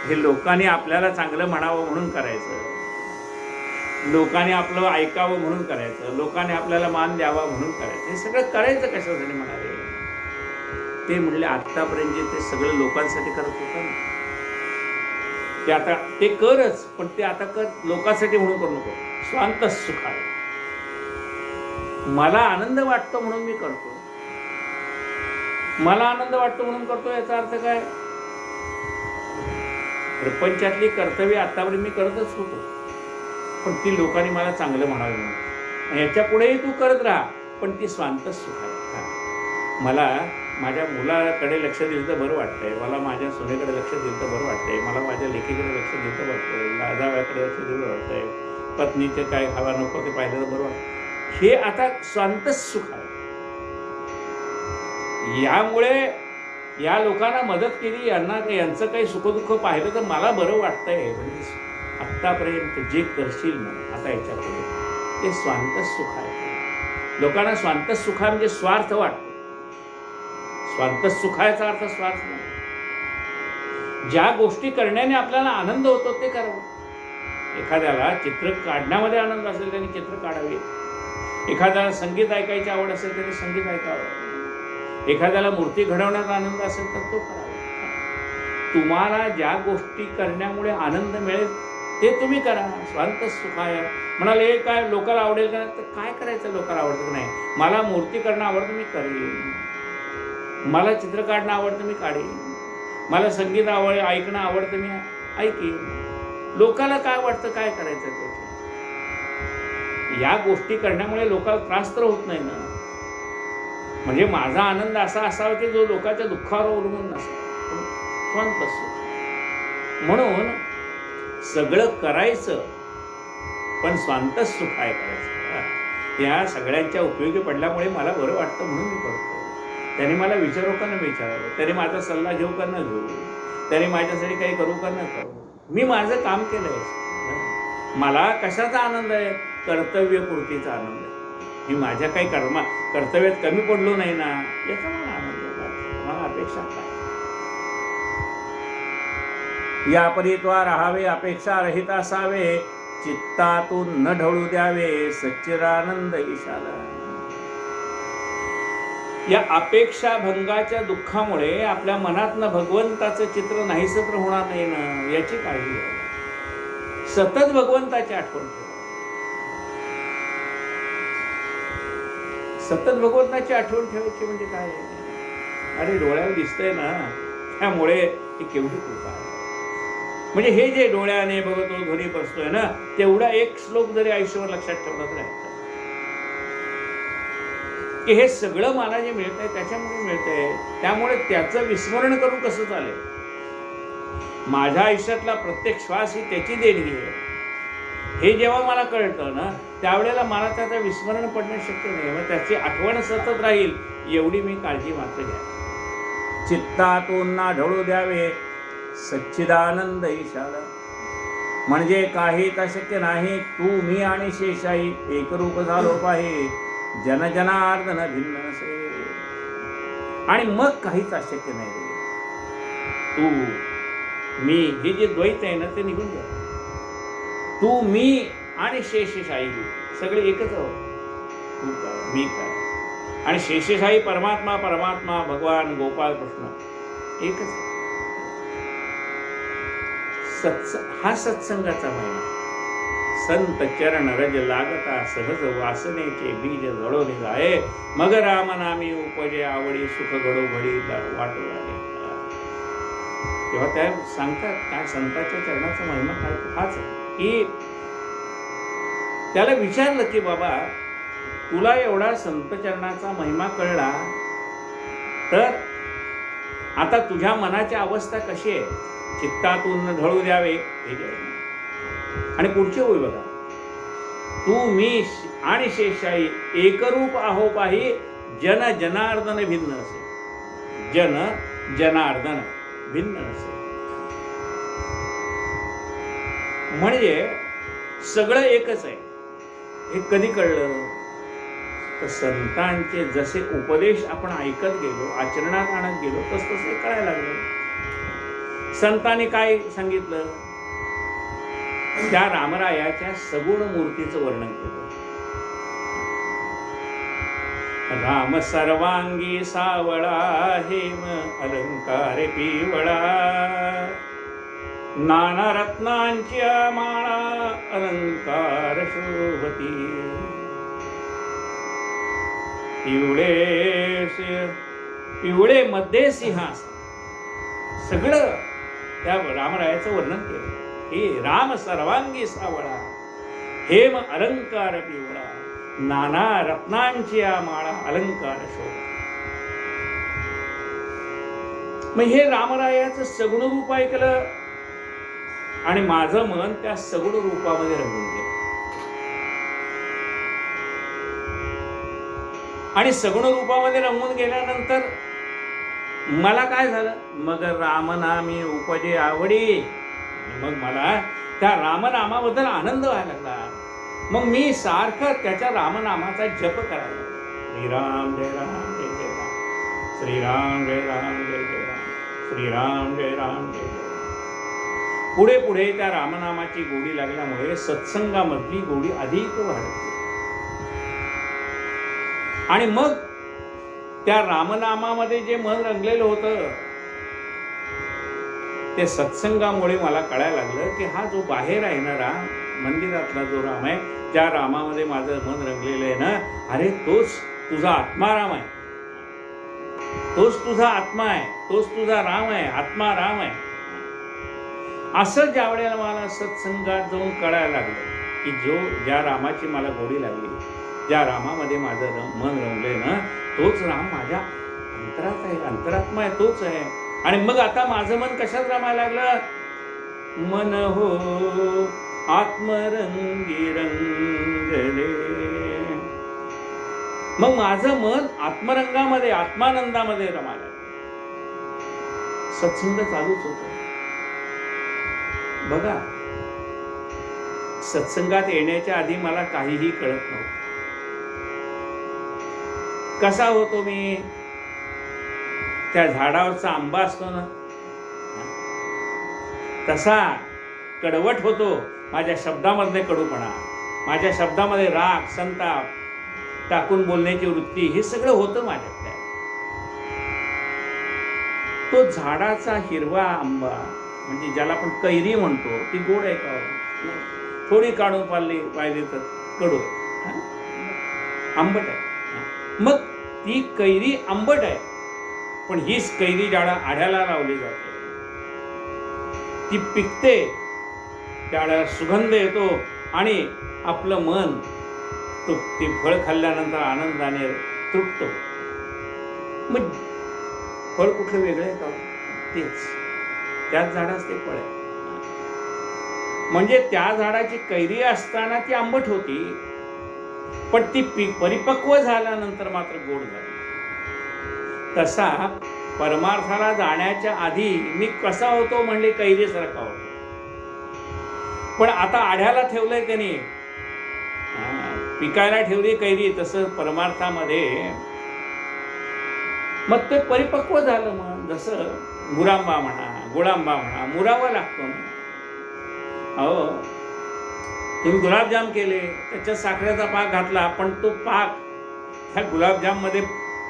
A: हे लोकांनी आपल्याला चांगलं म्हणावं म्हणून करायचं, लोकांनी आपलं ऐकावं म्हणून करायचं, लोकांनी आपल्याला मान द्यावा म्हणून करायचं. हे सगळं करायचं कशासाठी म्हणाले? ते म्हणले आत्तापर्यंत जे ते सगळं लोकांसाठी करत होतं ना, ते आता ते करच, पण ते आता कर लोकांसाठी म्हणून करू नको. स्वांत सुखाय, मला आनंद वाटतो म्हणून मी करतो. मला आनंद वाटतो म्हणून करतो याचा अर्थ काय? प्रपंचातली कर्तव्य आतापर्यंत मी करतच होतो, पण ती लोकांनी मला चांगलं म्हणावे म्हणून. याच्या पुढेही तू करत राहा, पण ती स्वांत सुख आहे. मला माझ्या मुलाकडे लक्ष दिलं तर बरं वाटतंय, मला माझ्या सुनेकडे लक्ष दिलं तर बरं वाटतंय, मला माझ्या लेकीकडे लक्ष दिलं तर वाटतंय, जावयाकडे लक्ष दिलं वाटतंय, पत्नीचे काय हवा नको ते पाहिलं तर बरं वाटतं. हे आता स्वांत सुख आहे. यामुळे या लोकांना मदत केली, यांचं काही सुखदुःख पाहिलं तर मला बरं वाटतंय. म्हणजे आत्तापर्यंत जे करशील ना आता याच्या पुढे ते स्वांत सुख आहे. लोकांना स्वांत सुख म्हणजे स्वार्थ वाटतो. स्वांत सुखाचा अर्थ स्वार्थ नाही. ज्या गोष्टी करण्याने आपल्याला आनंद होतो ते करावं. एखाद्याला चित्र काढण्यामध्ये आनंद असेल त्यांनी चित्र काढावे, एखाद्याला संगीत ऐकायची आवड असेल त्यांनी संगीत ऐकावं, एखाद्याला मूर्ती घडवण्याचा आनंद असेल तर तो करावा. तुम्हाला ज्या गोष्टी करण्यामुळे आनंद मिळेल ते तुम्ही करा. स्वांत सुखाय. म्हणाले काय लोकांना आवडेल का? तर काय करायचं लोकांना आवडतं की नाही? मला मूर्ती करणं आवडतं मी करेन, मला चित्र काढणं आवडतं मी काढेन, मला संगीत ऐकणं आवडतं मी ऐकेन. लोकाला काय वाटतं काय करायचं त्याचं? या गोष्टी करण्यामुळे लोकांना त्रास तर होत नाही ना. म्हणजे माझा आनंद असा असावा की जो लोकांच्या दुःखावर अवलंबून नसावा. स्वांत सुख. म्हणून सगळं करायचं पण स्वांत सुख आहे करायचं. या सगळ्यांच्या उपयोगी पडल्यामुळे मला बरं वाटतं म्हणून मी करतो. त्याने मला विचारू का न विचारावं, त्याने माझा सल्ला घेऊ का न घेऊ, त्याने माझ्यासाठी काही करू का न करू, मी माझं काम केलंय. मला कशाचा आनंद आहे? कर्तव्यपूर्तीचा आनंद आहे. मी माझ्या काही कर्तव्यात कमी पडलो नाही ना याचा मला आनंद आहे. मला अपेक्षा काय? या परीत्वा राहावे, अपेक्षा रहित असावे, चित्तातून न ढळू द्यावे सच्चिदानंद ईशाला. या अपेक्षा भंगाच्या दुःखामुळे आपल्या मनातनं भगवंताचं चित्र नाहीसं तर होणार नाही ना, याची काळजी घ्या. सतत भगवंताची आठवण ठेवा. सतत भगवंताची आठवण ठेवायची म्हणजे काय? अरे डोळ्याला दिसतंय ना, त्यामुळे ही केवढी कृपा आहे. म्हणजे हे जे डोळ्याने बघतो, ध्वनी बसतोय ना, तेवढा एक श्लोक जरी आयुष्यावर लक्षात ठेवला तर आहे की हे सगळं मला जे मिळतंय त्याच्यामुळे मिळतंय, त्यामुळे त्याचं विस्मरण करून कसं चालेल? माझ्या आयुष्यातला प्रत्येक श्वास ही त्याची देणगी आहे. हे जेव्हा मला कळतं ना, त्यावेळेला मला त्याचं विस्मरण पडणं शक्य नाही. मग त्याची आठवण सतत राहील एवढी मी काळजी मात्र घ्या. चित्तातून ना ढळू द्यावे सच्चिदानंद ईशाला. म्हणजे काहीच अशक्य नाही, तू मी आणि शेषाई एकरूप झालो पाहे, जनजनार्दन भिन्न असे. आणि मग काहीच अशक्य नाही. तू मी हे जे द्वैत आहे ना ते निघून जा. तू मी आणि शेषशाही सगळे एकच आहोत. तू काय मी काय आणि शेषशाही परमात्मा, परमात्मा भगवान गोपाळ कृष्ण एकच. हा सत्संगाचा महिमा. संत चरण रज लागता सहज वासनेचे बीज जळोनी जाये, मग राम नामी उपजे आवडी सुख घडो घडी वाटू लागे. तेव्हा त्या सांगतात काय संतांच्या चरणाचा महिमा काय हाच आहे की त्याला विचारलं की बाबा तुला एवढा संत चरणाचा महिमा कळला तर आता तुझ्या मनाची अवस्था कशी आहे? चित्तातून ढळू द्यावे हे जे आहे. आणि पुढची होई बघा, तू मी आणि शेषाई एकरूप आहो पाही, जन जनार्दन भिन्न असे. जन जनार्दन भिन्न असे म्हणजे सगळं एकच आहे. हे कधी कळलं? तर संतांचे जसे उपदेश आपण ऐकत गेलो, आचरणात आणत गेलो, तसतसे कळायला लागलं. संतांनी काय सांगितलं? त्या रामरायाच्या सगुण मूर्तीचं वर्णन केलं. राम सर्वांगी सावळा, हेम अलंकार पिवळा, नाना रत्नांच्या माळा अलंकार शोभती, पिवळे मध्ये सिंहासन. सगळं त्या रामरायाचं वर्णन केलं. हे राम सर्वांगी सावळा, हेम अलंकार पिवळा, नाना रत्नांची माळा अलंकार शोभा. मग हे रामरायाचं सगुण रूप ऐकलं आणि माझं मन त्या सगुण रूपामध्ये रंगून गेलं. आणि सगुण रूपामध्ये रंगून गेल्यानंतर मला काय झालं? मग रामनामी उपजे आवडी. मग मला त्या रामनामाबद्दल आनंद व्हायला लागला. मग मी सारखं त्याच्या रामनामाचा जप करायला लागलो. श्रीराम जय राम जय जय राम, श्रीराम जय राम जय जय राम, श्रीराम जय राम जय जय राम. पुढे पुढे त्या रामनामाची गोडी लागल्यामुळे सत्संगामधली गोडी अधिक वाढत. आणि मग त्या रामनामामध्ये जे मन रंगलेलं होतं ते सत्संगामुळे मला कळायला लागलं की हा जो बाहेर आहे ना राम, मंदिरातला जो राम आहे, ज्या रामामध्ये माझं मन रंगलेलं आहे ना, अरे तोच तुझा आत्मा राम आहे, तोच तुझा आत्मा आहे, तोच तुझा राम आहे, आत्मा राम आहे. असं ज्या वेळेला मला सत्संगात जाऊन कळायला लागलं की ज्या रामाची मला गोडी लागली, ज्या रामामध्ये माझं मन रंगलंय ना, तोच राम माझ्या अंतरात आहे, अंतरात्मा आहे, तोच आहे. आणि मग आता माझं मन कशात रमायला लागलं? मन हो आत्मरंगी रंगले. मग माझं मन आत्मरंगामध्ये, आत्मानंदामध्ये रमायला लागलं. सत्संग चालूच होत. बघा, सत्संगात येण्याच्या आधी मला काहीही कळत नव्हतं. कसा होतो मी? त्या झाडावरचा आंबा असतो ना, तसा कडवट होतो माझ्या शब्दामधले कडूपणा, माझ्या शब्दामध्ये राग, संताप टाकून बोलण्याची वृत्ती, हे सगळं होतं माझ्याकडे. तो झाडाचा हिरवा आंबा, म्हणजे ज्याला आपण कैरी म्हणतो, ती गोड आहे का? थोडी काढून पाहिली तर कडू आहे, आंबट आहे. मग ती कैरी आंबट आहे, पण हीच कैरी ज्याला आढ्याला लावली जाते, ती पिकते, त्याला सुगंध येतो आणि आपलं मन ते फळ खाल्ल्यानंतर आनंदाने तृप्त. मग फळ कुठलं वेगळं आहे का? तेच, त्याच झाडाच ते फळ आहे. म्हणजे त्या झाडाची कैरी असताना ती आंबट होती, पण ती परिपक्व झाल्यानंतर मात्र गोड झाली. तसा परमार्थाला जाण्याच्या आधी मी कसा होतो म्हणले कैरीसारखा होतो, पण आता आढ्याला ठेवलंय त्याने, पिकायला ठेवली कैरी, तसं परमार्थामध्ये मग ते परिपक्व झालं. मग जसं गुरांबा म्हणा, गुळांबा म्हणा, मुरावा लागतो ना. अहो, तुम्ही गुलाबजाम केले, त्याच्यात साखरेचा पाक घातला, पण तो पाक त्या गुलाबजाममध्ये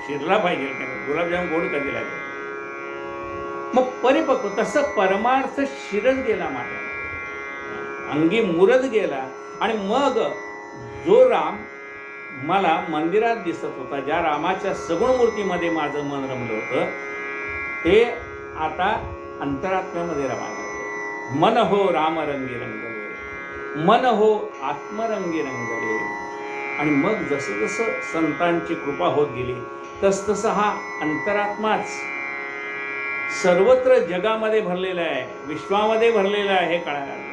A: शिरला पाहिजे का नाही? गुलाबजाम गोड कधी लागेल? मग परिपक्व, तसं परमार्थ शिरत गेला माझ्या अंगी, मुरत गेला. आणि मग जो राम मला मंदिरात दिसत होता, ज्या रामाच्या सगुण मूर्तीमध्ये माझं मन रमलं होतं, ते आता अंतरात्म्यामध्ये रमायला लागलं. मन हो रामरंगी रंगले, मन हो आत्मरंगी रंगले. आणि मग जसं जसं संतांची कृपा होत गेली, तसतसं हा अंतरात्माच सर्वत्र जगामध्ये भरलेला आहे, विश्वामध्ये भरलेला आहे, हे कळायला लागलं.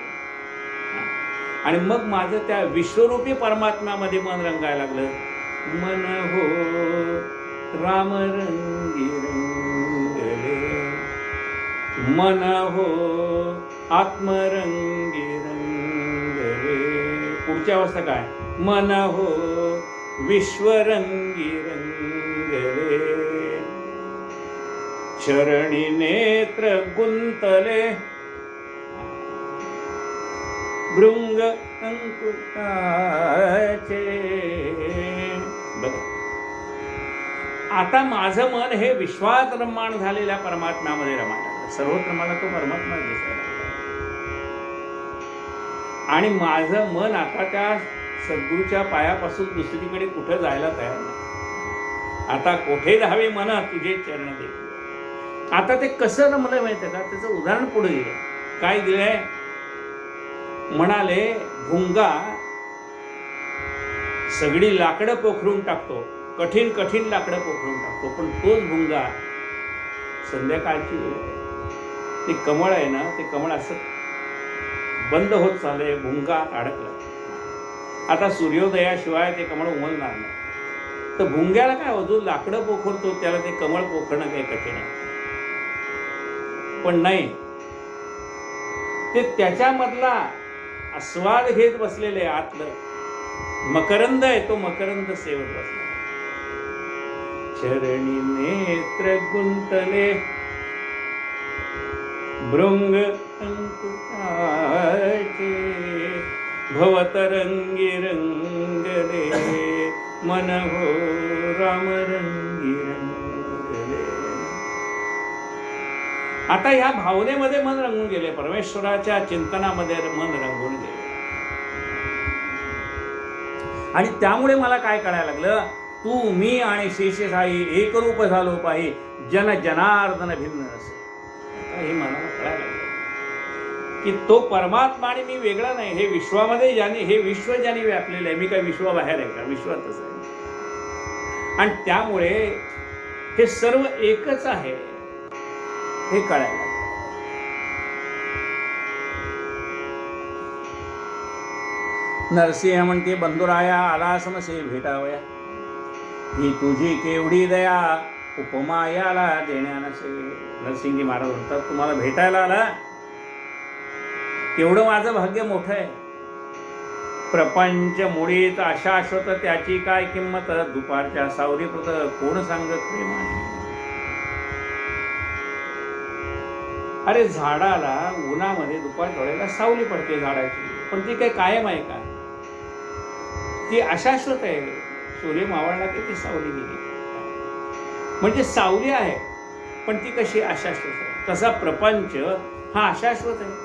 A: आणि मग माझं त्या विश्वरूपी परमात्म्यामध्ये मन रंगायला लागलं. मन हो रामरंगी रंगले, मन हो आत्मरंगी रंगले. पुढची अवस्था काय? मन हो विश्वरंगी रंगले, चरणी नेत्र गुंतले, भृंग अंकुटाचे. बघा, आता माझं मन हे विश्वात रममाण झालेल्या परमात्म्यामध्ये रमायला लागलं. सर्वत्र मला तो परमात्मा दिसायला लागला. आणि माझं मन आता त्या सद्गुरूच्या पायापासून दुसरीकडे कुठं जायला तयार नाही. आता कोठे धावे मना तुझे चरण देखील. आता ते कसं रमलं माहिती का? त्याचं उदाहरण पुढे दिलं. काय दिलंय? म्हणाले, भुंगा सगळी लाकडं पोखरून टाकतो, कठीण कठीण लाकडं पोखरून टाकतो, पण तोच भुंगा संध्याकाळची वेळ, ते कमळ आहे ना, ते कमळ असं बंद होत चाललंय, भुंगा अडकला. आता सूर्योदयाशिवाय ते कमळ उमलणार नाही. तर भुंग्याला काय होतो? लाकडं पोखरतो, त्याला ते कमळ पोखरणं काही कठीण आहे. पण नाही, ते त्याच्यामधला आस्वाद घेत बसलेले, आतलं मकरंद आहे, तो मकरंद सेवत बसला. चरणी नेत्र गुंतले, भृंग अंकुटाचे, भवतरंगी रंगले, मन हो रामरंगी रंगले. आता ह्या भावनेमध्ये मन रंगून गेले, परमेश्वराच्या चिंतनामध्ये मन रंगून गेले. आणि त्यामुळे मला काय कळायला लागलं? तू, मी आणि शेषशाही एक रूप झालो पाहि, जन जनार्दन भिन्न असे. हे मला कळायला लागलं की तो परमात्मा आणि मी वेगळा नाही. हे विश्वामध्ये ज्याने, हे विश्व ज्याने व्यापलेलं आहे, मी काय विश्वाबाहेर आहे का? विश्वातच आहे. आणि त्यामुळे हे सर्व एकच आहे, हे कळायला लागलं. नरसिंह म्हणते, बंधुराया आला समसे भेटावया, ही तुझी केवढी दया, उपमा याला देण्या नसे. नरसिंहजी महाराज म्हणतात, तुम्हाला भेटायला आला, केवढं माझं भाग्य मोठं आहे. प्रपंच मुळीत अशाश्वत, त्याची काय किंमत, दुपारच्या सावरीप्रत कोण सांगत प्रेमाने. अरे झाडाला उन्हामध्ये दुपारच्या वेळेला सावली पडते झाडाची, पण ती काही कायम आहे का? ती अशाश्वत आहे. सूर्य मावळला की ती सावली गेली. म्हणजे सावली आहे, पण ती कशी अशाश्वत आहे. तसा प्रपंच हा अशाश्वत आहे.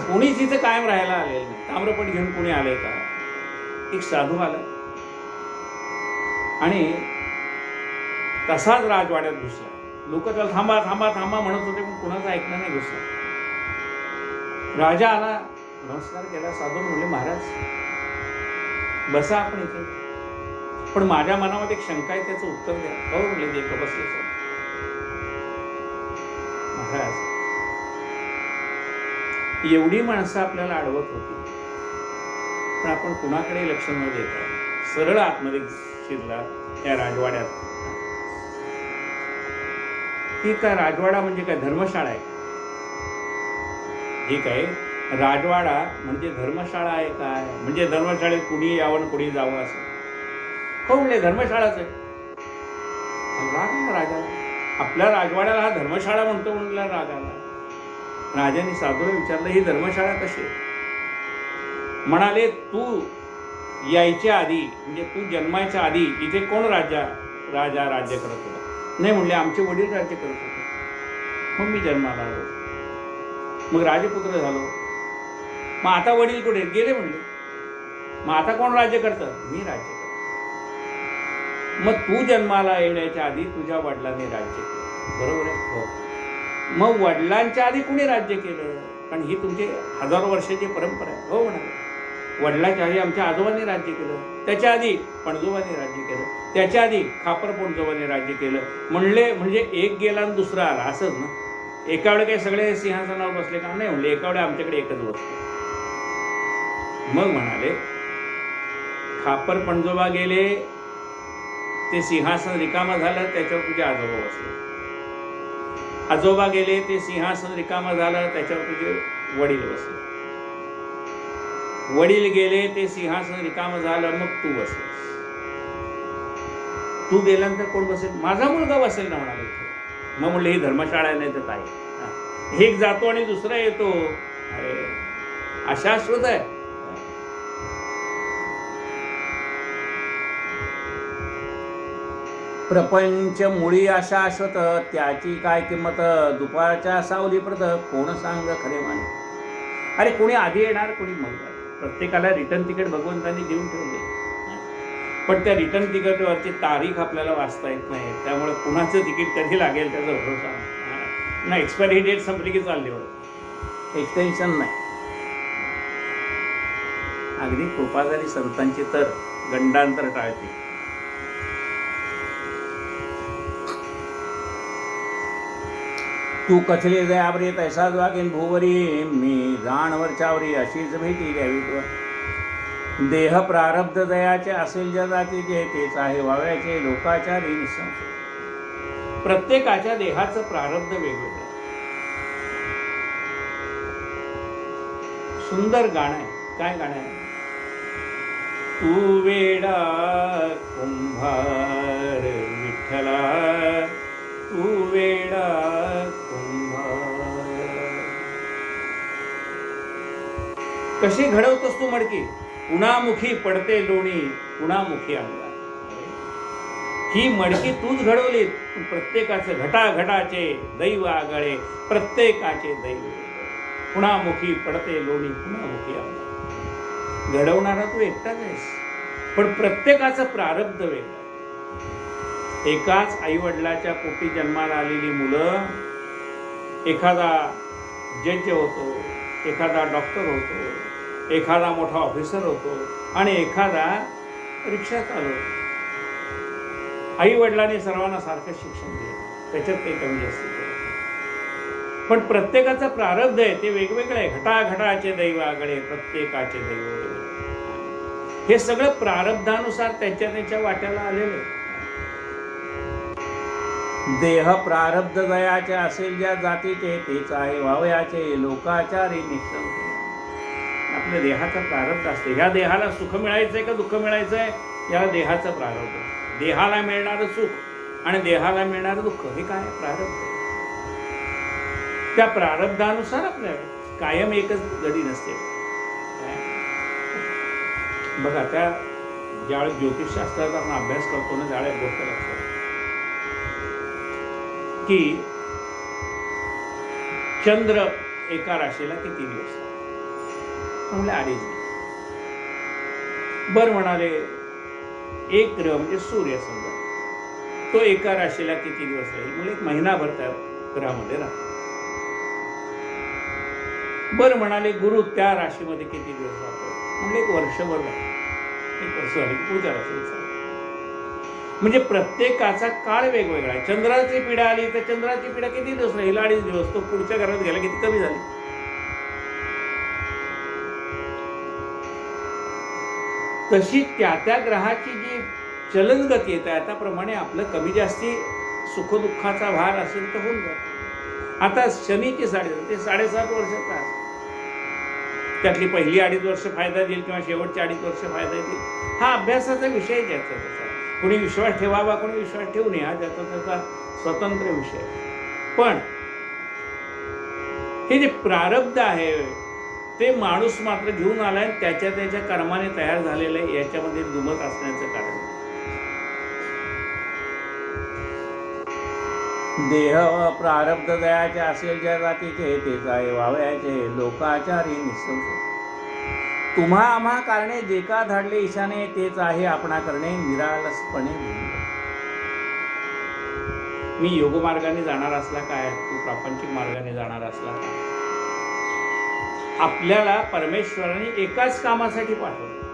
A: कोणी तिथे कायम राहायला आलेलं नाही. ताम्रपट घेऊन कोणी आलंय का? एक साधू आला आणि तसाच राजवाड्यात घुसला. लोक त्याला थांबा थांबा थांबा म्हणत होते, पण कुणाचं ऐकलं नाही. घुसला. राजा आला, नमस्कार केला. साधू म्हणले, महाराज बसा आपण इथे, पण माझ्या मनामध्ये एक शंका आहे, त्याचं उत्तर द्या. हो म्हणले, दे का बसले. महाराज, एवढी माणसं आपल्याला अडवत होती, पण आपण कुणाकडे लक्ष न देता सरळ आतमध्ये शिरला त्या राजवाड्यात. ही का राजवाडा म्हणजे काय धर्मशाळा आहे? ही काय राजवाडा म्हणजे धर्मशाळा आहे काय? म्हणजे धर्मशाळेत कुणी यावं कुणी जावं असं? हो म्हणले, धर्मशाळाच आहे. राग आला राजाला. आपल्या राजवाड्याला हा धर्मशाळा म्हणतो म्हणला. राग आला. राजाने साधूला विचारलं, ही धर्मशाळा कशी आहे? म्हणाले, तू यायच्या आधी म्हणजे तू जन्मायच्या आधी इथे कोण राजा राज्य करत होता? नाही म्हणले, आमचे वडील राज्य करत होते, मग मी जन्माला आलो, मग राजपुत्र झालो. मग आता वडील कुठे गेले? म्हणले, मग आता कोण राज्य करतं? मी राज्य करतो. मग तू जन्माला येण्याच्या आधी तुझ्या वडिलांनी राज्य केलं, बरोबर आहे? हो. मग वडिलांच्या आधी कुणी राज्य केलं? कारण ही तुमची हजारो वर्षाची परंपरा आहे. हो म्हणाले, वडिलांच्या आधी आमच्या आजोबांनी राज्य केलं, त्याच्या आधी पणजोबांनी राज्य केलं, त्याच्या आधी खापर पणजोबांनी राज्य केलं. म्हणले, म्हणजे एक गेला आणि दुसरा आला असंच ना? एका वेळे काही सगळे सिंहासनावर बसले का? नाही म्हणले, एका वेळे आमच्याकडे एकच बसतो. मग म्हणाले, खापर पणजोबा गेले, ते सिंहासन रिकामं झालं, त्याच्यावर तुझे आजोबा बसले. आजोबा गेले, ते सिंहासन रिकामं झालं, त्याच्यावर तुझे वडील बसले. वडील गेले, ते सिंहासन रिकामं झालं, मग तू बसलास. तू गेल्यानंतर कोण बसेल? माझा मुलगा बसेल ना म्हणाले. मग म्हणले, ही धर्मशाळा नाही तर काय? एक जातो आणि दुसरा येतो. अरे अशाश्वत आहे. प्रपंच मुळी अशाश्वत, त्याची काय किंमत? दुपारच्या सावलीप्रत कोण सांग खरे माने. अरे कोणी आधी येणार, कोणी मग येणार. प्रत्येकाला रिटर्न तिकीट भगवंतांनी देऊन ठेवले, पण त्या रिटर्न तिकीटवरची तारीख आपल्याला वाचता येत नाही. त्यामुळे कुणाचं तिकीट कधी लागेल त्याचा भरोसा नाही. एक्सपायरी डेट संपली की चालली होत, एक्सटेन्शन नाही. अगदी कृपा झाली संतांची तर गंडांतर टाळते. तू कथले दयावरी तैसाच वागेन भूवरी, मी जाणवरच्यावरी अशीच भेटी द्यावी. देह प्रारब्ध दयाचे असेल ज्या जातीचे, तेच आहे व्हाव्याचे लोकाचारी निसंशय. प्रत्येकाच्या देहाचं प्रारब्ध वेगवेगळं. सुंदर गाणं आहे. काय गाणं आहे? तू वेडा कुंभार विठ्ठला, तू वेडा कुंभार. कशी घडवतोस तू मडकी? कुणामुखी पडते लोणी, कुणामुखी अंगार. ही मडकी तूच घडवली. प्रत्येकाचं घटाघटाचे दैव आगळे, प्रत्येकाचे दैव. कुणामुखी पडते लोणी, कुणामुखी अंगार. घडवणारा तू एकटाच आहेस, पण प्रत्येकाचं प्रारब्ध वेगळं. एकाच आईवडिलाच्या पोटी जन्माला आलेली मुलं, एखादा जज होतो, एखादा डॉक्टर होतो, एखादा मोठा ऑफिसर होतो आणि एखादा रिक्षा चालवतो. आई वडिलांनी सर्वांना सारखं शिक्षण दिलं, त्याच्यात काही कमी जास्त केलं, पण प्रत्येकाचं प्रारब्ध आहे ते वेगवेगळं आहे. घटाघटाचे दैव आगळे, प्रत्येकाचे दैव वेगळे. हे सगळं प्रारब्धानुसार त्याच्या वाट्याला आलेलं आहे. देह प्रारब्ध दयाचे असेल ज्या जातीचे, तेच आहे व्हावयाचे लोकाचारी निसंशय. आपल्या देहाचं प्रारब्ध असते. ह्या देहाला सुख मिळायचंय का दुःख मिळायचंय? या देहाचं प्रारब्ध. देहाला मिळणारं सुख आणि देहाला मिळणारं दुःख हे काय आहे? प्रारब्ध. त्या प्रारब्धानुसार आपल्याला कायम एकच गडी नसते. बघा, त्या ज्यावेळेस ज्योतिषशास्त्राचा आपण अभ्यास करतो ना, त्यावेळेस गोष्ट लक्षात की चंद्र एका राशीला किती दिवस? म्हणले 2.5. बर म्हणाले एक ग्रह म्हणजे सूर्य समजा, तो एका राशीला किती दिवस राहील? म्हणजे 1 महिनाभर त्या ग्रहामध्ये राहतो. बर म्हणाले गुरु त्या राशीमध्ये किती दिवस राहतो? म्हणजे 1 वर्षभर राहतो. 1 वर्ष झाली पुढच्या राशीला चालतो. म्हणजे प्रत्येकाचा काळ वेगवेगळा आहे. चंद्राची पिढा आली तर चंद्राची पिढा किती दिवस राहील? 2.5 दिवस. तो पुढच्या घरात गेला किती कमी झाली. तशी त्या त्या ग्रहाची जी चलनगती आहे त्याप्रमाणे आपलं कमी जास्ती सुखदुःखाचा भार असेल तर होऊन जातो. आता शनीची साडे ते 7.5 वर्षाचा आहे. त्यातली पहिली 2.5 वर्ष फायदा देईल किंवा शेवटची 2.5 वर्ष फायदा देईल, हा अभ्यासाचा विषय ज्याचा त्याचा. कोणी विश्वास ठेवावा, कोणी विश्वास ठेवू नये, हा ज्याचा त्याचा स्वतंत्र विषय. पण हे जे प्रारब्ध आहे ते माणूस मात्र घेऊन आलाय, त्याच्या त्याच्या कर्माने तयार झालेलं आहे. याच्यामध्ये दुमत असण्याचं कारण देह प्रारब्ध दयाचे असेल ज्या जातीचे तेच आहे वावयाचे लोकाचारी निसंशय. तुम्हा आम्हा कारणे जे का धाडले ईशाने तेच आहे आपणा करणे निरालसपणे. मी योग मार्गाने जाणार असला काय, तू प्रापंचिक मार्गाने जाणार असला काय, आपल्याला परमेश्वराने एकाच कामासाठी पाठवलं.